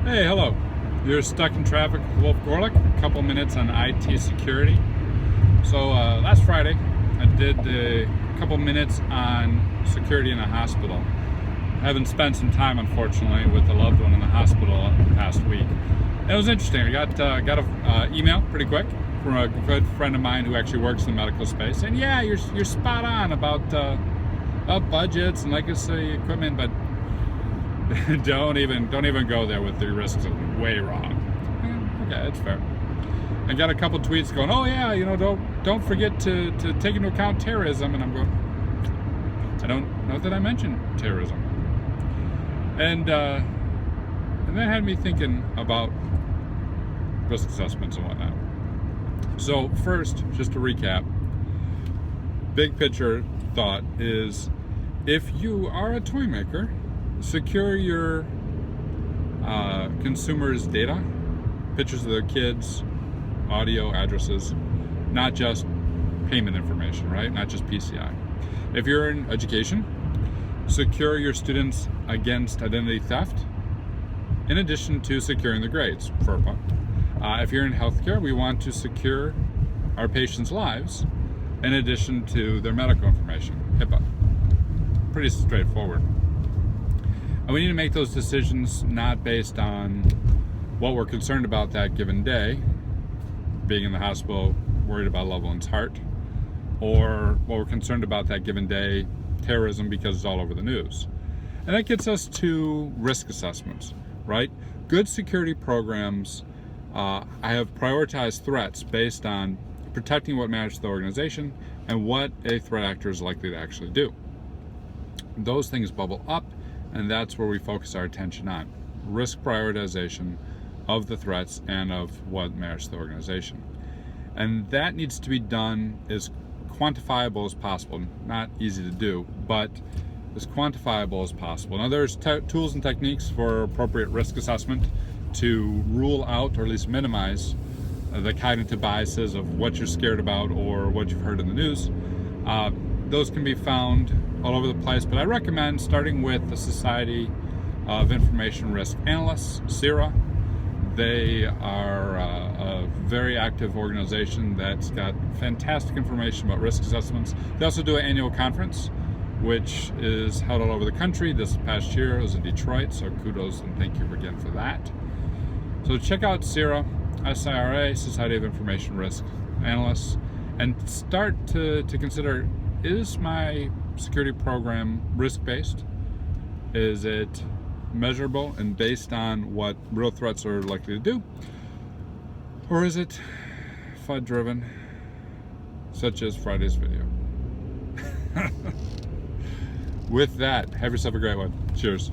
Hey, hello. You're stuck in traffic with Wolf Gorlick. A couple minutes on IT security. So last Friday, I did a couple minutes on security in a hospital. I haven't spent some time, unfortunately, with a loved one in the hospital the past week. And it was interesting. I got an email pretty quick from a good friend of mine who actually works in the medical space, and yeah, you're spot on about budgets and legacy equipment, but don't even go there with the risks. Way wrong. Okay, that's fair. I got a couple tweets going, oh yeah, don't forget to take into account terrorism, and I'm going, I don't know that I mentioned terrorism, and that had me thinking about risk assessments and whatnot. So first, just to recap, big picture thought is, if you are a toy maker, secure your consumers' data, pictures of their kids, audio, addresses, not just payment information, right? Not just PCI. If you're in education, secure your students against identity theft, in addition to securing the grades, FERPA. If you're in healthcare, we want to secure our patients' lives, in addition to their medical information, HIPAA. Pretty straightforward. And we need to make those decisions not based on what we're concerned about that given day, being in the hospital, worried about a loved one's heart, or what we're concerned about that given day, terrorism, because it's all over the news. And that gets us to risk assessments, right? Good security programs, I have prioritized threats based on protecting what matters to the organization and what a threat actor is likely to actually do. Those things bubble up, and that's where we focus our attention on. Risk prioritization of the threats and of what matters to the organization. And that needs to be done as quantifiable as possible. Not easy to do, but as quantifiable as possible. Now there's tools and techniques for appropriate risk assessment to rule out, or at least minimize, the cognitive biases of what you're scared about or what you've heard in the news. Those can be found all over the place, but I recommend starting with the Society of Information Risk Analysts, SIRA. They are a very active organization that's got fantastic information about risk assessments. They also do an annual conference, which is held all over the country. This past year it was in Detroit, so kudos and thank you again for that. So check out SIRA, SIRA, Society of Information Risk Analysts, and start to consider, is my security program risk-based? Is it measurable and based on what real threats are likely to do? Or is it FUD-driven, such as Friday's video? With that, have yourself a great one. Cheers.